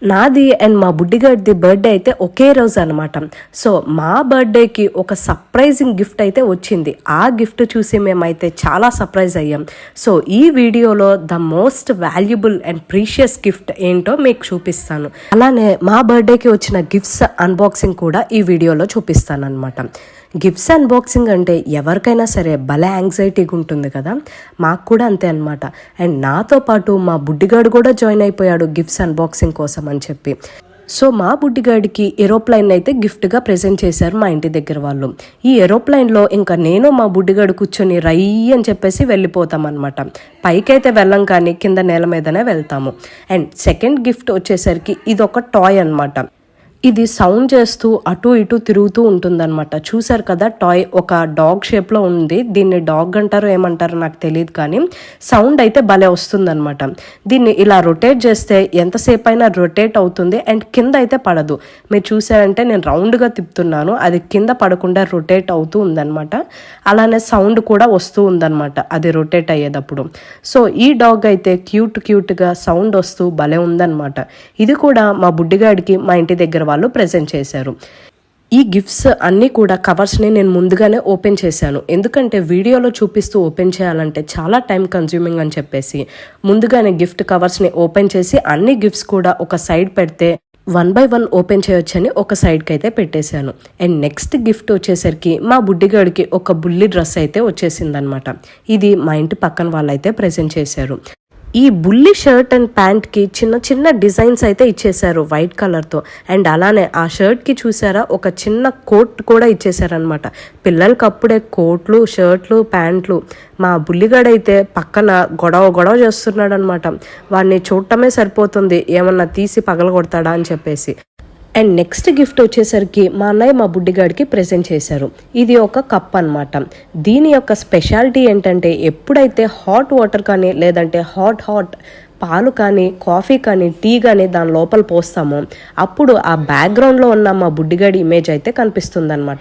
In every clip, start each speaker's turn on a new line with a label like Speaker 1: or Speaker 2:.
Speaker 1: నాది అండ్ మా బుడ్డిగాడిది బర్త్డే అయితే ఒకే రోజు అనమాట. సో మా బర్త్డేకి ఒక సర్ప్రైజింగ్ గిఫ్ట్ అయితే వచ్చింది. ఆ గిఫ్ట్ చూసి మేమైతే చాలా సర్ప్రైజ్ అయ్యాం. సో ఈ వీడియోలో the most valuable and precious gift ఏంటో మీకు చూపిస్తాను. అలానే మా బర్త్డేకి వచ్చిన గిఫ్ట్స్ అన్బాక్సింగ్ కూడా ఈ వీడియోలో చూపిస్తాను అనమాట. గిఫ్ట్స్ అన్బాక్సింగ్ అంటే ఎవరికైనా సరే భలే యాంగ్జైటీగా ఉంటుంది కదా, మాకు కూడా అంతే అనమాట. అండ్ నాతో పాటు మా బుడ్డిగాడు కూడా జాయిన్ అయిపోయాడు గిఫ్ట్స్ అన్బాక్సింగ్ కోసం అని చెప్పి. సో మా బుడ్డిగాడికి ఏరోప్లైన్ అయితే గిఫ్ట్గా ప్రెజెంట్ చేశారు మా ఇంటి దగ్గర వాళ్ళు. ఈ ఏరోప్లైన్లో ఇంకా నేను మా బుడ్డిగాడు కూర్చొని రై అని చెప్పేసి వెళ్ళిపోతాం అనమాట. పైకైతే వెళ్ళం కానీ కింద నేల మీదనే వెళ్తాము. అండ్ సెకండ్ గిఫ్ట్ వచ్చేసరికి ఇది ఒక టాయ్ అనమాట. ఇది సౌండ్ చేస్తూ అటు ఇటు తిరుగుతూ ఉంటుందన్నమాట. చూసారు కదా, టాయ్ ఒక డాగ్ షేప్లో ఉంది. దీన్ని డాగ్ అంటారో ఏమంటారో నాకు తెలియదు, కానీ సౌండ్ అయితే భలే వస్తుందన్నమాట. దీన్ని ఇలా రొటేట్ చేస్తే ఎంతసేపు అయినా రొటేట్ అవుతుంది అండ్ కింద అయితే పడదు. మీరు చూసారంటే నేను రౌండ్గా తిప్పుతున్నాను, అది కింద పడకుండా రొటేట్ అవుతూ ఉందన్నమాట. అలానే సౌండ్ కూడా వస్తూ ఉందన్నమాట అది రొటేట్ అయ్యేటప్పుడు. సో ఈ డాగ్ అయితే క్యూట్గా సౌండ్ వస్తూ భలే ఉందన్నమాట. ఇది కూడా మా బుడ్డిగాడికి మా ఇంటి దగ్గర వాళ్ళు ప్రెజెంట్ చేశారు. ఈ గిఫ్ట్స్ అన్నీ కూడా కవర్స్ని నేను ముందుగానే ఓపెన్ చేశాను, ఎందుకంటే వీడియోలో చూపిస్తూ ఓపెన్ చేయాలంటే చాలా టైం కన్జ్యూమింగ్ అని చెప్పేసి ముందుగానే గిఫ్ట్ కవర్స్ని ఓపెన్ చేసి అన్ని గిఫ్ట్స్ కూడా ఒక సైడ్ పెడితే 1 by 1 ఓపెన్ చేయొచ్చని ఒక సైడ్కి అయితే పెట్టేశాను. అండ్ నెక్స్ట్ గిఫ్ట్ వచ్చేసరికి మా బుడ్డిగాడికి ఒక బుల్లి డ్రెస్ అయితే వచ్చేసిందనమాట. ఇది మా ఇంటి పక్కన వాళ్ళైతే ప్రెజెంట్ చేశారు. ఈ బుల్లి షర్ట్ అండ్ ప్యాంట్కి చిన్న డిజైన్స్ అయితే ఇచ్చేసారు వైట్ కలర్తో. అండ్ అలానే ఆ షర్ట్కి చూసారా ఒక చిన్న కోట్ కూడా ఇచ్చేసారనమాట. పిల్లలకి అప్పుడే కోట్లు, షర్ట్లు, ప్యాంట్లు. మా బుల్లిగాడైతే పక్కన గొడవ చేస్తున్నాడు అనమాట. వాడిని చూడటమే సరిపోతుంది, ఏమన్నా తీసి పగలగొడతాడా అని చెప్పేసి. అండ్ నెక్స్ట్ గిఫ్ట్ వచ్చేసరికి మా అన్నయ్య మా బుడ్డిగాడికి ప్రెజెంట్ చేశారు. ఇది ఒక కప్ అనమాట. దీని యొక్క స్పెషాలిటీ ఏంటంటే ఎప్పుడైతే హాట్ వాటర్ కానీ లేదంటే హాట్ పాలు కానీ కాఫీ కానీ టీ కానీ దాని లోపల పోస్తామో అప్పుడు ఆ బ్యాక్గ్రౌండ్లో ఉన్న మా బుడ్డిగాడి ఇమేజ్ అయితే కనిపిస్తుంది అనమాట.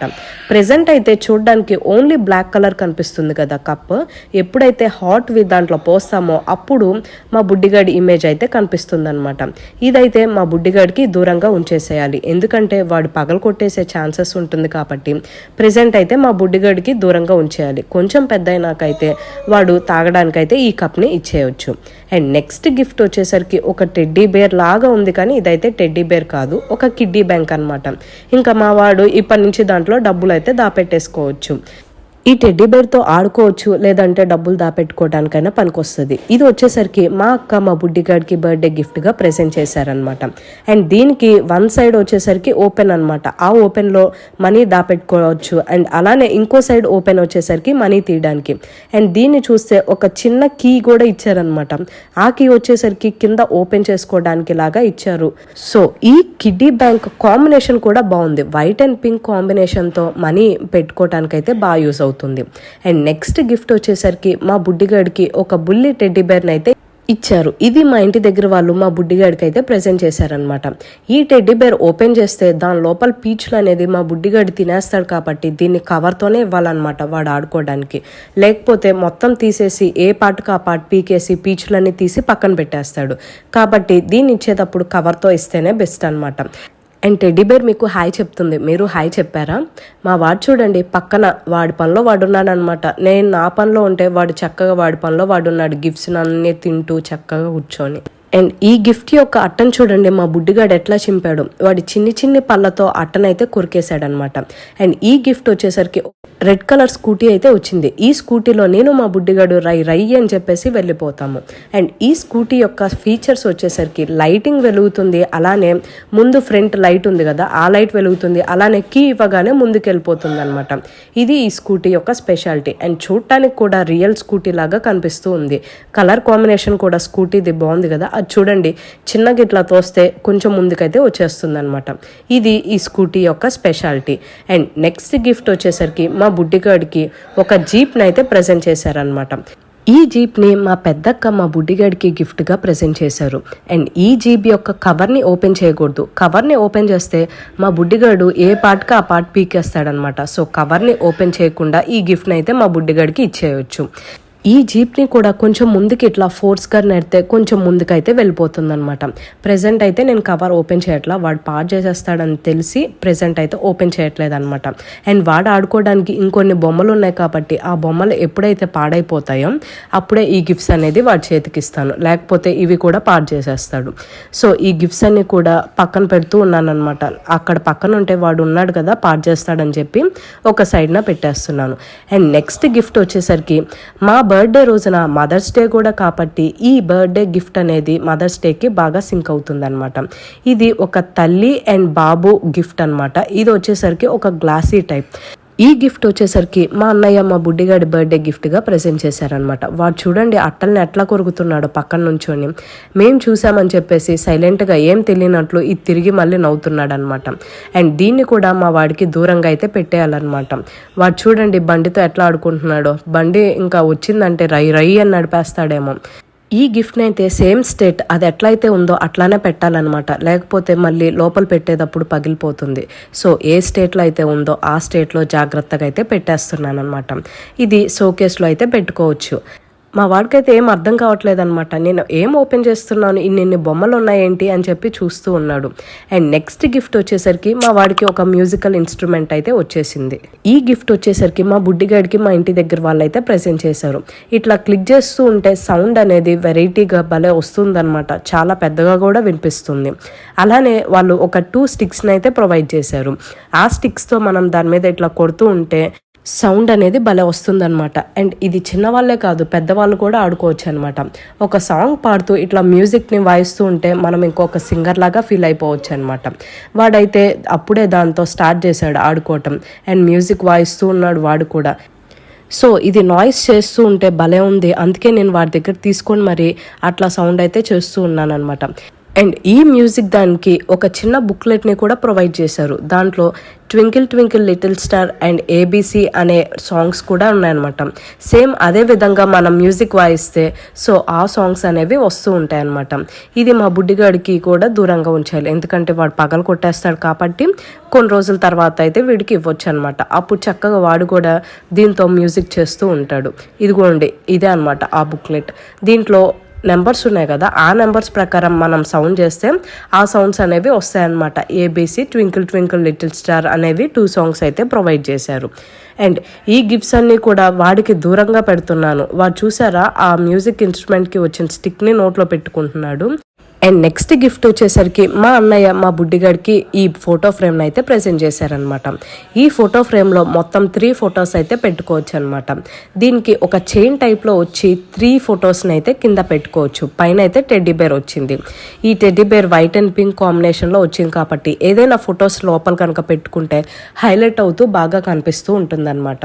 Speaker 1: ప్రెజెంట్ అయితే చూడడానికి ఓన్లీ బ్లాక్ కలర్ కనిపిస్తుంది కదా కప్. ఎప్పుడైతే హాట్వి దాంట్లో పోస్తామో అప్పుడు మా బుడ్డిగాడి ఇమేజ్ అయితే కనిపిస్తుంది అనమాట. ఇదైతే మా బుడ్డిగాడికి దూరంగా ఉంచేసేయాలి, ఎందుకంటే వాడు పగలు కొట్టేసే ఛాన్సెస్ ఉంటుంది కాబట్టి ప్రెజెంట్ అయితే మా బుడ్డిగాడికి దూరంగా ఉంచేయాలి. కొంచెం పెద్ద అయినాకైతే వాడు తాగడానికైతే ఈ కప్ని ఇచ్చేయచ్చు. అండ్ నెక్స్ట్ గిఫ్ట్ వచ్చేసరికి ఒక టెడ్డీ బేర్ లాగా ఉంది, కానీ ఇదైతే టెడ్డీ బేర్ కాదు, ఒక కిడ్డీ బ్యాంక్ అనమాట. ఇంకా మా వాడు ఇప్పటి నుంచి దాంట్లో డబ్బులు అయితే దాపెట్టేసుకోవచ్చు. ఈ టెడ్డీ బేర్తో ఆడుకోవచ్చు, లేదంటే డబ్బులు దాపెట్టుకోవడానికైనా పనికొస్తుంది. ఇది వచ్చేసరికి మా అక్క మా బుడ్డిగాడికి బర్త్డే గిఫ్ట్గా ప్రెజెంట్ చేశారనమాట. అండ్ దీనికి వన్ సైడ్ వచ్చేసరికి ఓపెన్ అనమాట. ఆ ఓపెన్లో మనీ దాపెట్టుకోవచ్చు. అండ్ అలానే ఇంకో సైడ్ ఓపెన్ వచ్చేసరికి మనీ తీయడానికి. అండ్ దీన్ని చూస్తే ఒక చిన్న కీ కూడా ఇచ్చారనమాట. ఆ కీ వచ్చేసరికి కింద ఓపెన్ చేసుకోవడానికి లాగా ఇచ్చారు. సో ఈ కిడ్డీ బ్యాంక్ కాంబినేషన్ కూడా బాగుంది. వైట్ అండ్ పింక్ కాంబినేషన్తో మనీ పెట్టుకోవటానికైతే బాగా యూస్ అవుతుంది. అండ్ నెక్స్ట్ గిఫ్ట్ వచ్చేసరికి మా బుడ్డిగాడికి ఒక బుల్లి టెడ్డీ బేర్ని అయితే ఇచ్చారు. ఇది మా ఇంటి దగ్గర వాళ్ళు మా బుడ్డిగాడికి అయితే ప్రెజెంట్ చేశారనమాట. ఈ టెడ్డీ బేర్ ఓపెన్ చేస్తే దాని లోపల పీచులు అనేది మా బుడ్డిగాడి తినేస్తాడు కాబట్టి దీన్ని కవర్తోనే ఇవ్వాలన్నమాట వాడు ఆడుకోవడానికి. లేకపోతే మొత్తం తీసేసి ఏ పార్ట్కి ఆ పార్ట్ పీకేసి పీచులన్నీ తీసి పక్కన పెట్టేస్తాడు. కాబట్టి దీన్ని ఇచ్చేటప్పుడు కవర్తో ఇస్తేనే బెస్ట్ అనమాట. అండ్ టెడ్డీ బేర్ మీకు హాయ్ చెప్తుంది, మీరు హాయ్ చెప్పారా? మా వాడు చూడండి పక్కన వాడి పనిలో వాడున్నాడు అనమాట. నేను నా పనిలో ఉంటే వాడు చక్కగా వాడి పనిలో వాడున్నాడు, గిఫ్ట్స్ అన్నీ తింటూ చక్కగా కూర్చొని. అండ్ ఈ గిఫ్ట్ యొక్క అట్టను చూడండి మా బుడ్డిగాడు ఎట్లా చింపాడు. వాడి చిన్ని పళ్ళతో అట్టనైతే కొరికేశాడనమాట. అండ్ ఈ గిఫ్ట్ వచ్చేసరికి రెడ్ కలర్ స్కూటీ అయితే వచ్చింది. ఈ స్కూటీలో నేను మా బుడ్డిగాడు రై అని చెప్పేసి వెళ్ళిపోతాము. అండ్ ఈ స్కూటీ యొక్క ఫీచర్స్ వచ్చేసరికి లైటింగ్ వెలుగుతుంది, అలానే ముందు ఫ్రంట్ లైట్ ఉంది కదా ఆ లైట్ వెలుగుతుంది, అలానే కీ ఇవ్వగానే ముందుకు వెళ్ళిపోతుంది అనమాట. ఇది ఈ స్కూటీ యొక్క స్పెషాలిటీ. అండ్ చూడటానికి కూడా రియల్ స్కూటీ లాగా కనిపిస్తూ ఉంది. కలర్ కాంబినేషన్ కూడా స్కూటీది బాగుంది కదా. అది చూడండి చిన్నగా ఇట్లా తోస్తే కొంచెం ముందుకైతే వచ్చేస్తుంది అనమాట. ఇది ఈ స్కూటీ యొక్క స్పెషాలిటీ. అండ్ నెక్స్ట్ గిఫ్ట్ వచ్చేసరికి మా బుడ్డిగాడికి ఒక జీప్ని అయితే ప్రెజెంట్ చేశారనమాట. ఈ జీప్ని మా పెద్దక్క మా బుడ్డిగాడికి గిఫ్ట్గా ప్రెజెంట్ చేశారు. అండ్ ఈ జీప్ యొక్క కవర్ని ఓపెన్ చేయకూడదు. కవర్ని ఓపెన్ చేస్తే మా బుడ్డిగాడు ఏ పార్ట్కి ఆ పార్ట్ పీకేస్తాడనమాట. సో కవర్ని ఓపెన్ చేయకుండా ఈ గిఫ్ట్ని అయితే మా బుడ్డిగాడికి ఇచ్చేయచ్చు. ఈ జీప్ని కూడా కొంచెం ముందుకి ఇట్లా ఫోర్స్గా నెడితే కొంచెం ముందుకైతే వెళ్ళిపోతుంది అనమాట. ప్రెజెంట్ అయితే నేను కవర్ ఓపెన్ చేయట్లా, వాడు పాడు చేసేస్తాడని తెలిసి ప్రెజెంట్ అయితే ఓపెన్ చేయట్లేదు అనమాట. అండ్ వాడు ఆడుకోవడానికి ఇంకొన్ని బొమ్మలు ఉన్నాయి కాబట్టి ఆ బొమ్మలు ఎప్పుడైతే పాడైపోతాయో అప్పుడే ఈ గిఫ్ట్స్ అనేది వాడి చేతికి ఇస్తాను, లేకపోతే ఇవి కూడా పాడు చేసేస్తాడు. సో ఈ గిఫ్ట్స్ అన్ని కూడా పక్కన పెడుతూ ఉన్నాను అనమాట. అక్కడ పక్కన ఉంటే వాడు ఉన్నాడు కదా పాడు చేస్తాడని చెప్పి ఒక సైడ్న పెట్టేస్తున్నాను. అండ్ నెక్స్ట్ గిఫ్ట్ వచ్చేసరికి మా బర్త్డే రోజున మదర్స్ డే కూడా కాబట్టి ఈ బర్త్డే గిఫ్ట్ అనేది మదర్స్ డేకి బాగా సింక్ అవుతుంది అనమాట. ఇది ఒక తల్లి అండ్ బాబు గిఫ్ట్ అనమాట. ఇది వచ్చేసరికి ఒక గ్లాసీ టైప్. ఈ గిఫ్ట్ వచ్చేసరికి మా అన్నయ్య మా బుడ్డిగాడి బర్త్డే గిఫ్ట్గా ప్రజెంట్ చేశారనమాట. వాడు చూడండి అట్టల్ని ఎట్లా కొరుకుతున్నాడు పక్కన నుంచొని. మేము చూసామని చెప్పేసి సైలెంట్గా ఏం తెలియనట్లు ఇది తిరిగి మళ్ళీ నవ్వుతున్నాడు అనమాట. అండ్ దీన్ని కూడా మా వాడికి దూరంగా అయితే పెట్టేయాలన్నమాట. వాడు చూడండి బండితో ఎట్లా ఆడుకుంటున్నాడో. బండి ఇంకా వచ్చిందంటే రై రై అని నడిపేస్తాడేమో. ఈ గిఫ్ట్ని అయితే సేమ్ స్టేట్ అది ఎట్లయితే ఉందో అట్లానే పెట్టాలన్నమాట, లేకపోతే మళ్ళీ లోపల పెట్టేటప్పుడు పగిలిపోతుంది. సో ఏ స్టేట్లో అయితే ఉందో ఆ స్టేట్లో జాగ్రత్తగా అయితే పెట్టేస్తున్నాను అనమాట. ఇది షోకేస్లో అయితే పెట్టుకోవచ్చు. మా వాడికైతే ఏం అర్థం కావట్లేదు అనమాట. నేను ఏం ఓపెన్ చేస్తున్నాను, ఇన్ని బొమ్మలు ఉన్నాయేంటి అని చెప్పి చూస్తూ ఉన్నాడు. అండ్ నెక్స్ట్ గిఫ్ట్ వచ్చేసరికి మా వాడికి ఒక మ్యూజికల్ ఇన్స్ట్రుమెంట్ అయితే వచ్చేసింది. ఈ గిఫ్ట్ వచ్చేసరికి మా బుడ్డిగాడికి మా ఇంటి దగ్గర వాళ్ళు అయితే ప్రెజెంట్ చేశారు. ఇట్లా క్లిక్ చేస్తూ ఉంటే సౌండ్ అనేది వెరైటీగా భలే వస్తుందన్నమాట, చాలా పెద్దగా కూడా వినిపిస్తుంది. అలానే వాళ్ళు ఒక 2 స్టిక్స్ని అయితే ప్రొవైడ్ చేశారు. ఆ స్టిక్స్తో మనం దాని మీద ఇట్లా కొడుతూ ఉంటే సౌండ్ అనేది భలే వస్తుందన్నమాట. అండ్ ఇది చిన్నవాళ్ళే కాదు పెద్దవాళ్ళు కూడా ఆడుకోవచ్చు అనమాట. ఒక సాంగ్ పాడుతూ ఇట్లా మ్యూజిక్ని వాయిస్తూ ఉంటే మనం ఇంకొక సింగర్ లాగా ఫీల్ అయిపోవచ్చు అనమాట. వాడైతే అప్పుడే దాంతో స్టార్ట్ చేశాడు ఆడుకోవటం. అండ్ మ్యూజిక్ వాయిస్తూ ఉన్నాడు వాడు కూడా. సో ఇది నాయిస్ చేస్తూ ఉంటే భలే ఉంది, అందుకే నేను వాడి దగ్గర తీసుకొని మరి అట్లా సౌండ్ అయితే చేస్తూ ఉన్నాను అనమాట. అండ్ ఈ మ్యూజిక్ దానికి ఒక చిన్న బుక్లెట్ని కూడా ప్రొవైడ్ చేశారు. దాంట్లో twinkle twinkle little star and ABC అనే సాంగ్స్ కూడా ఉన్నాయన్నమాట. సేమ్ అదే విధంగా మనం మ్యూజిక్ వాయిస్తే సో ఆ సాంగ్స్ అనేవి వస్తూ ఉంటాయి అన్నమాట. ఇది మా బుడ్డిగాడికి కూడా దూరంగా ఉంచాలి, ఎందుకంటే వాడు పగలు కొట్టేస్తాడు కాబట్టి కొన్ని రోజుల తర్వాత అయితే వీడికి ఇవ్వచ్చు అనమాట. అప్పుడు చక్కగా వాడు కూడా దీంతో మ్యూజిక్ చేస్తూ ఉంటాడు. ఇదిగోండి ఇదే అనమాట ఆ బుక్లెట్. దీంట్లో నెంబర్స్ ఉన్నాయి కదా, ఆ నెంబర్స్ ప్రకారం మనం సౌండ్ చేస్తే ఆ సౌండ్స్ అనేవి వస్తాయన్నమాట. ABC twinkle twinkle little star అనేవి 2 సాంగ్స్ అయితే ప్రొవైడ్ చేశారు. అండ్ ఈ గిఫ్ట్స్ అన్నీ కూడా వాడికి దూరంగా పెడుతున్నాను. వాడు చూసారా ఆ మ్యూజిక్ ఇన్స్ట్రుమెంట్కి వచ్చిన స్టిక్ని నోట్లో పెట్టుకుంటున్నాడు. అండ్ నెక్స్ట్ గిఫ్ట్ వచ్చేసరికి మా అన్నయ్య మా బుడ్డిగాడికి ఈ ఫోటో ఫ్రేమ్ని అయితే ప్రెజెంట్ చేశారనమాట. ఈ ఫోటో ఫ్రేమ్లో మొత్తం 3 ఫొటోస్ అయితే పెట్టుకోవచ్చు అనమాట. దీనికి ఒక చైన్ టైప్లో వచ్చి 3 ఫొటోస్ని అయితే కింద పెట్టుకోవచ్చు. పైన అయితే టెడ్డీ బేర్ వచ్చింది. ఈ teddy bear white and pink కాంబినేషన్లో వచ్చింది కాబట్టి ఏదైనా ఫొటోస్ లోపల కనుక పెట్టుకుంటే హైలైట్ అవుతూ బాగా కనిపిస్తూ ఉంటుందన్నమాట.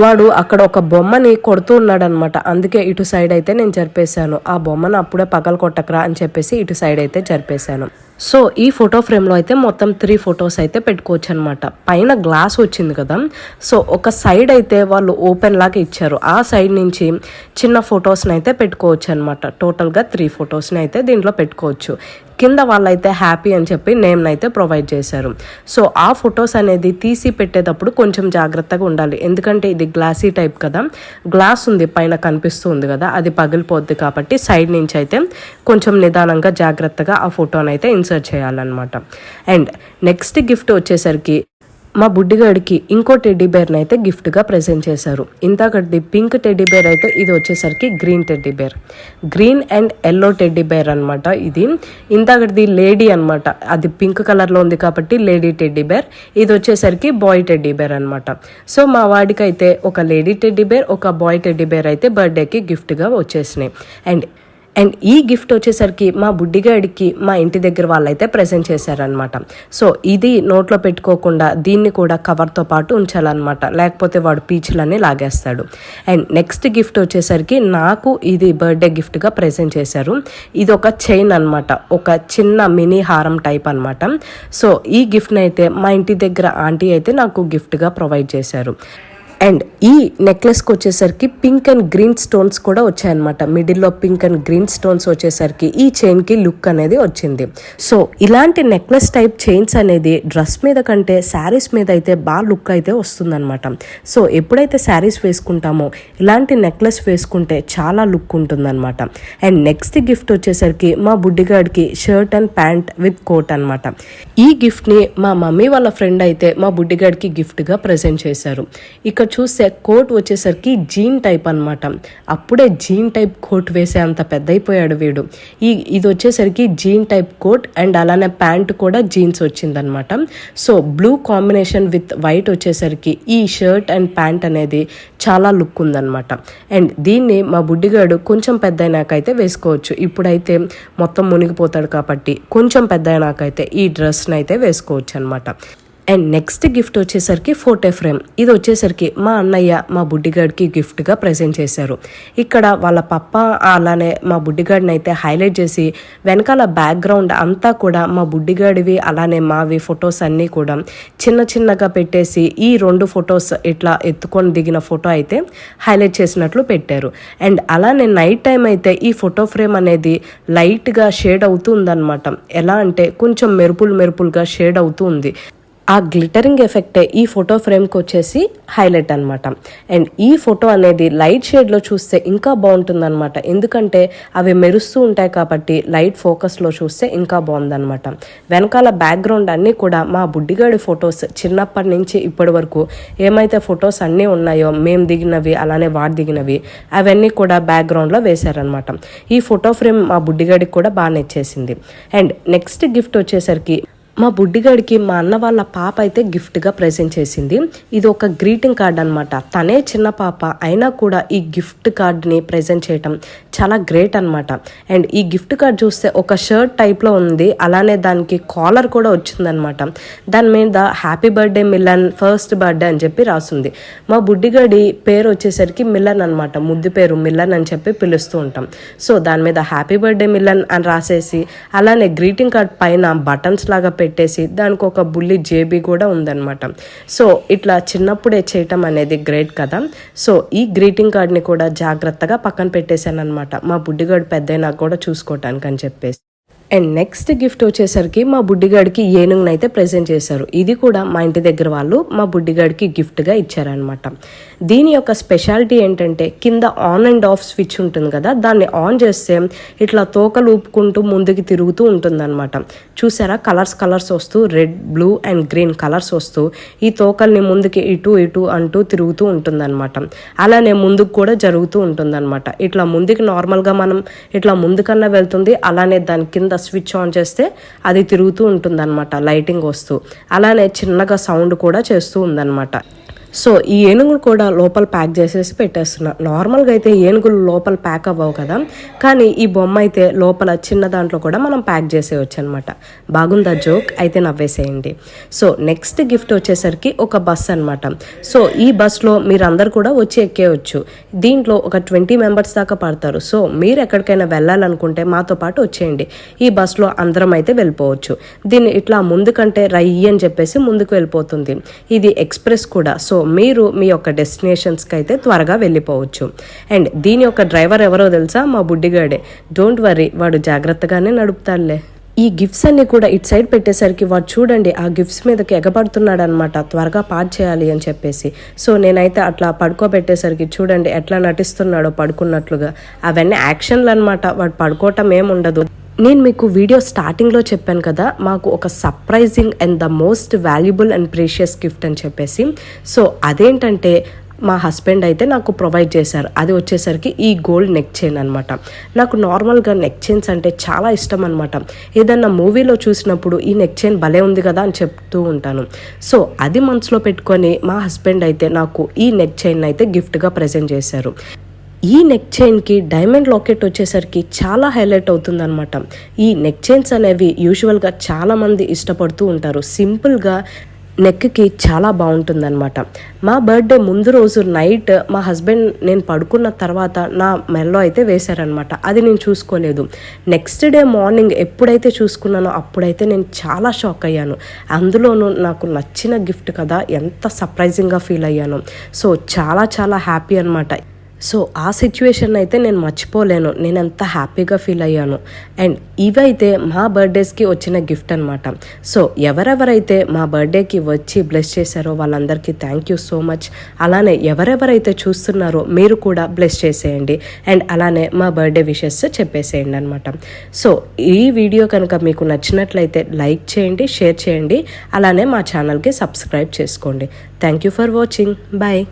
Speaker 1: వాడు అక్కడ ఒక బొమ్మని కొడుతూ ఉన్నాడు అనమాట, అందుకే ఇటు సైడ్ అయితే నేను జరిపేశాను. ఆ బొమ్మను అప్పుడే పగలు కొట్టకరా అని చెప్పేసి ఇటు సైడ్ అయితే జరిపేశాను. సో ఈ ఫోటో ఫ్రేమ్లో అయితే మొత్తం 3 ఫొటోస్ అయితే పెట్టుకోవచ్చు అనమాట. పైన గ్లాస్ వచ్చింది కదా, సో ఒక సైడ్ అయితే వాళ్ళు ఓపెన్ లాగా ఇచ్చారు. ఆ సైడ్ నుంచి చిన్న ఫొటోస్ని అయితే పెట్టుకోవచ్చు అనమాట. టోటల్గా 3 ఫొటోస్ని అయితే దీంట్లో పెట్టుకోవచ్చు. కింద వాళ్ళైతే హ్యాపీ అని చెప్పి నేమ్ని అయితే ప్రొవైడ్ చేశారు. సో ఆ ఫొటోస్ అనేది తీసి పెట్టేటప్పుడు కొంచెం జాగ్రత్తగా ఉండాలి, ఎందుకంటే ఇది గ్లాసీ టైప్ కదా, గ్లాస్ ఉంది పైన కనిపిస్తుంది కదా, అది పగిలిపోద్ది కాబట్టి సైడ్ నుంచి అయితే కొంచెం నిదానంగా జాగ్రత్తగా ఆ ఫోటోని అయితే ఇన్సర్ట్ చేయాలన్నమాట. అండ్ నెక్స్ట్ గిఫ్ట్ వచ్చేసరికి మా బుడ్డిగాడికి ఇంకో టెడ్డీ బేర్ని అయితే గిఫ్ట్గా ప్రెజెంట్ చేశారు. ఇంతకటిది పింక్ టెడ్డీ బేర్ అయితే ఇది వచ్చేసరికి green teddy bear, green and yellow teddy bear అనమాట. ఇది ఇంతకటిది లేడీ అనమాట, అది పింక్ కలర్లో ఉంది కాబట్టి లేడీ టెడ్డీ బేర్. ఇది వచ్చేసరికి బాయ్ టెడ్డీ బేర్ అనమాట. సో మా వాడికి అయితే ఒక లేడీ టెడ్డీ బేర్ ఒక బాయ్ టెడ్డీ బేర్ అయితే బర్త్డేకి గిఫ్ట్గా వచ్చేసినాయి. అండ్ ఈ గిఫ్ట్ వచ్చేసరికి మా బుడ్డిగాడికి మా ఇంటి దగ్గర వాళ్ళైతే ప్రెజెంట్ చేశారనమాట. సో ఇది నోట్లో పెట్టుకోకుండా దీన్ని కూడా కవర్తో పాటు ఉంచాలన్నమాట, లేకపోతే వాడు పీచులన్నీ లాగేస్తాడు. అండ్ నెక్స్ట్ గిఫ్ట్ వచ్చేసరికి నాకు ఇది బర్త్డే గిఫ్ట్గా ప్రెజెంట్ చేశారు. ఇది ఒక చైన్ అనమాట, ఒక చిన్న మినీ హారం టైప్ అనమాట. సో ఈ గిఫ్ట్ని అయితే మా ఇంటి దగ్గర ఆంటీ అయితే నాకు గిఫ్ట్గా ప్రొవైడ్ చేశారు. అండ్ ఈ నెక్లెస్కి వచ్చేసరికి పింక్ అండ్ గ్రీన్ స్టోన్స్ కూడా వచ్చాయన్నమాట. మిడిల్లో పింక్ అండ్ గ్రీన్ స్టోన్స్ వచ్చేసరికి ఈ చైన్కి లుక్ అనేది వచ్చింది. సో ఇలాంటి నెక్లెస్ టైప్ చైన్స్ అనేది డ్రెస్ మీద కంటే శారీస్ మీద అయితే బాగా లుక్ అయితే వస్తుందన్నమాట. సో ఎప్పుడైతే శారీస్ వేసుకుంటామో ఇలాంటి నెక్లెస్ వేసుకుంటే చాలా లుక్ ఉంటుందన్నమాట. అండ్ నెక్స్ట్ గిఫ్ట్ వచ్చేసరికి మా బుడ్డిగాడికి shirt and pant with coat అనమాట. ఈ గిఫ్ట్ని మా మమ్మీ వాళ్ళ ఫ్రెండ్ అయితే మా బుడ్డిగాడికి గిఫ్ట్గా ప్రజెంట్ చేశారు. ఇక చూస్తే కోట్ వచ్చేసరికి జీన్ టైప్ అనమాట. అప్పుడే జీన్ టైప్ కోట్ వేసే అంత పెద్ద అయిపోయాడు వీడు. ఇది వచ్చేసరికి జీన్ టైప్ కోట్ అండ్ అలానే ప్యాంట్ కూడా జీన్స్ వచ్చిందనమాట. So blue combination with white వచ్చేసరికి ఈ షర్ట్ అండ్ ప్యాంట్ అనేది చాలా లుక్ ఉందన్నమాట. అండ్ దీన్ని మా బుడ్డిగాడు కొంచెం పెద్ద అయినాకైతే వేసుకోవచ్చు. ఇప్పుడైతే మొత్తం మునిగిపోతాడు కాబట్టి కొంచెం పెద్ద అయినాకైతే ఈ డ్రెస్ని అయితే వేసుకోవచ్చు అనమాట. అండ్ నెక్స్ట్ గిఫ్ట్ వచ్చేసరికి ఫోటో ఫ్రేమ్. ఇది వచ్చేసరికి మా అన్నయ్య మా బుడ్డిగాడికి గిఫ్ట్గా ప్రజెంట్ చేశారు. ఇక్కడ వాళ్ళ పప్ప అలానే మా బుడ్డిగాడిని అయితే హైలైట్ చేసి వెనకాల బ్యాక్గ్రౌండ్ అంతా కూడా మా బుడ్డిగాడివి అలానే మావి ఫొటోస్ అన్నీ కూడా చిన్న చిన్నగా పెట్టేసి ఈ 2 ఫొటోస్ ఇట్లా ఎత్తుకొని దిగిన ఫోటో అయితే హైలైట్ చేసినట్లు పెట్టారు. అండ్ అలానే నైట్ టైం అయితే ఈ ఫోటో ఫ్రేమ్ అనేది లైట్గా షేడ్ అవుతూ ఉందన్నమాట. ఎలా అంటే కొంచెం మెరుపులుగా షేడ్ అవుతూ ఉంది. ఆ గ్లిటరింగ్ ఎఫెక్టే ఈ ఫోటో ఫ్రేమ్కి వచ్చేసి హైలైట్ అనమాట. అండ్ ఈ ఫోటో అనేది లైట్ షేడ్లో చూస్తే ఇంకా బాగుంటుందన్నమాట. ఎందుకంటే అవి మెరుస్తూ ఉంటాయి కాబట్టి లైట్ ఫోకస్లో చూస్తే ఇంకా బాగుందన్నమాట. వెనకాల బ్యాక్గ్రౌండ్ అన్నీ కూడా మా బుడ్డిగాడి ఫొటోస్ చిన్నప్పటి నుంచి ఇప్పటి వరకు ఏమైతే ఫొటోస్ అన్నీ ఉన్నాయో మేము దిగినవి అలానే వాడు దిగినవి అవన్నీ కూడా బ్యాక్గ్రౌండ్లో వేశారనమాట. ఈ ఫోటో ఫ్రేమ్ మా బుడ్డిగాడికి కూడా బాగా నచ్చేసింది. అండ్ నెక్స్ట్ గిఫ్ట్ వచ్చేసరికి మా బుడ్డిగాడికి మా అన్న వాళ్ళ పాప అయితే గిఫ్ట్గా ప్రజెంట్ చేసింది. ఇది ఒక గ్రీటింగ్ కార్డ్ అనమాట. తనే చిన్న పాప అయినా కూడా ఈ గిఫ్ట్ కార్డ్ని ప్రజెంట్ చేయటం చాలా గ్రేట్ అనమాట. అండ్ ఈ గిఫ్ట్ కార్డ్ చూస్తే ఒక షర్ట్ టైప్లో ఉంది, అలానే దానికి కాలర్ కూడా వచ్చిందనమాట. దాని మీద happy birthday melon, first birthday అని చెప్పి రాస్తుంది. మా బుడ్డిగాడి పేరు వచ్చేసరికి మిలన్ అనమాట. ముద్దు పేరు మిలన్ అని చెప్పి పిలుస్తూ ఉంటాం. సో దాని మీద హ్యాపీ బర్త్డే మిలన్ అని రాసేసి అలానే గ్రీటింగ్ కార్డ్ పైన బటన్స్ లాగా పెట్టేసి దానికి ఒక బుల్లి జేబీ కూడా ఉందన్నమాట. సో ఇట్లా చిన్నప్పుడే చేయటం అనేది గ్రేట్ కదా. సో ఈ గ్రీటింగ్ కార్డ్ని కూడా జాగ్రత్తగా పక్కన పెట్టేశాను అనమాట, మా బుడ్డిగాడు పెద్దయినా కూడా చూసుకోవటానికి అని చెప్పేసి. అండ్ నెక్స్ట్ గిఫ్ట్ వచ్చేసరికి మా బుడ్డిగాడికి ఏనుగును అయితే ప్రజెంట్ చేశారు. ఇది కూడా మా ఇంటి దగ్గర వాళ్ళు మా బుడ్డిగాడికి గిఫ్ట్గా ఇచ్చారనమాట. దీని యొక్క స్పెషాలిటీ ఏంటంటే కింద ఆన్ అండ్ ఆఫ్ స్విచ్ ఉంటుంది కదా, దాన్ని ఆన్ చేస్తే ఇట్లా తోకలు ఊపుకుంటూ ముందుకు తిరుగుతూ ఉంటుందన్నమాట. చూసారా, కలర్స్ వస్తూ red, blue and green colours వస్తూ ఈ తోకల్ని ముందుకి ఇటు అంటూ తిరుగుతూ ఉంటుందన్నమాట. అలానే ముందుకు కూడా జరుగుతూ ఉంటుందన్నమాట. ఇట్లా ముందుకు నార్మల్గా మనం ఇట్లా ముందుకన్నా వెళ్తుంది, అలానే దాని కింద స్విచ్ ఆన్ చేస్తే అది తిరుగుతూ ఉంటుందన్నమాట లైటింగ్ వస్తూ. అలానే చిన్నగా సౌండ్ కూడా చేస్తూ ఉందన్నమాట. సో ఈ ఏనుగులు కూడా లోపల ప్యాక్ చేసేసి పెట్టేస్తున్నా. నార్మల్గా అయితే ఏనుగులు లోపల ప్యాక్ అవ్వవు కదా, కానీ ఈ బొమ్మ అయితే లోపల చిన్న దాంట్లో కూడా మనం ప్యాక్ చేసేయచ్చు అనమాట. బాగుందా జోక్? అయితే నవ్వేసేయండి. సో నెక్స్ట్ గిఫ్ట్ వచ్చేసరికి ఒక బస్ అనమాట. సో ఈ బస్లో మీరందరూ కూడా వచ్చి ఎక్కేయచ్చు. దీంట్లో ఒక 20 మెంబర్స్ దాకా పడతారు. సో మీరు ఎక్కడికైనా వెళ్ళాలనుకుంటే మాతో పాటు వచ్చేయండి. ఈ బస్లో అందరం అయితే వెళ్ళిపోవచ్చు. దీన్ని ఇట్లా ముందుకంటే రయ్యి అని చెప్పేసి ముందుకు వెళ్ళిపోతుంది. ఇది ఎక్స్ప్రెస్ కూడా. సో మీరు మీ యొక్క డెస్టినేషన్స్కి అయితే త్వరగా వెళ్ళిపోవచ్చు. అండ్ దీని యొక్క డ్రైవర్ ఎవరో తెలుసా? మా బుడ్డిగాడే. డోంట్ వరీ, వాడు జాగ్రత్తగానే నడుపుతాడులే. ఈ గిఫ్ట్స్ అన్ని కూడా ఇటు సైడ్ పెట్టేసరికి వాడు చూడండి ఆ గిఫ్ట్స్ మీదకి ఎగబడుతున్నాడు అనమాట, త్వరగా పార్ట్ చేయాలి అని చెప్పేసి. సో నేనైతే అట్లా పడుకోబెట్టేసరికి చూడండి ఎట్లా నటిస్తున్నాడో పడుకున్నట్లుగా. అవన్నీ యాక్షన్లు అనమాట, వాడు పడుకోవటం ఏముండదు. నేను మీకు వీడియో స్టార్టింగ్లో చెప్పాను కదా, మాకు ఒక surprising and the most valuable and precious gift అని చెప్పేసి. సో అదేంటంటే మా హస్బెండ్ అయితే నాకు ప్రొవైడ్ చేశారు. అది వచ్చేసరికి ఈ గోల్డ్ నెక్ చైన్ అనమాట. నాకు నార్మల్గా నెక్ చైన్స్ అంటే చాలా ఇష్టం అనమాట. ఏదన్నా మూవీలో చూసినప్పుడు ఈ నెక్ చైన్ భలే ఉంది కదా అని చెప్తూ ఉంటాను. సో అది మనసులో పెట్టుకొని మా హస్బెండ్ అయితే నాకు ఈ నెక్ చైన్ అయితే గిఫ్ట్గా ప్రజెంట్ చేశారు. ఈ నెక్ చైన్కి డైమండ్ లాకెట్ వచ్చేసరికి చాలా హైలైట్ అవుతుందన్నమాట. ఈ నెక్ చైన్స్ అనేవి యూజువల్గా చాలామంది ఇష్టపడుతూ ఉంటారు. సింపుల్గా నెక్కి చాలా బాగుంటుందన్నమాట. మా బర్త్డే ముందు రోజు నైట్ మా హస్బెండ్ నేను పడుకున్న తర్వాత నా మెల్లో అయితే వేశారనమాట. అది నేను చూసుకోలేదు. నెక్స్ట్ డే మార్నింగ్ ఎప్పుడైతే చూసుకున్నానో అప్పుడైతే నేను చాలా షాక్ అయ్యాను. అందులోనూ నాకు నచ్చిన గిఫ్ట్ కదా, ఎంత సర్ప్రైజింగ్గా ఫీల్ అయ్యాను. సో చాలా చాలా హ్యాపీ అనమాట. సో ఆ సిచ్యువేషన్ అయితే నేను మర్చిపోలేను. నేను ఎంత హ్యాపీగా ఫీల్ అయ్యాను. అండ్ ఇవైతే మా బర్త్డేస్కి వచ్చిన గిఫ్ట్ అనమాట. సో ఎవరెవరైతే మా బర్త్డేకి వచ్చి బ్లెస్ చేశారో వాళ్ళందరికీ థ్యాంక్ యూ సో మచ్. అలానే ఎవరెవరైతే చూస్తున్నారో మీరు కూడా బ్లెస్ చేసేయండి. అండ్ అలానే మా బర్త్డే విషెస్ చెప్పేసేయండి అనమాట. సో ఈ వీడియో కనుక మీకు నచ్చినట్లయితే లైక్ చేయండి, షేర్ చేయండి. అలానే మా ఛానల్కి సబ్స్క్రైబ్ చేసుకోండి. Thank you for watching. Bye.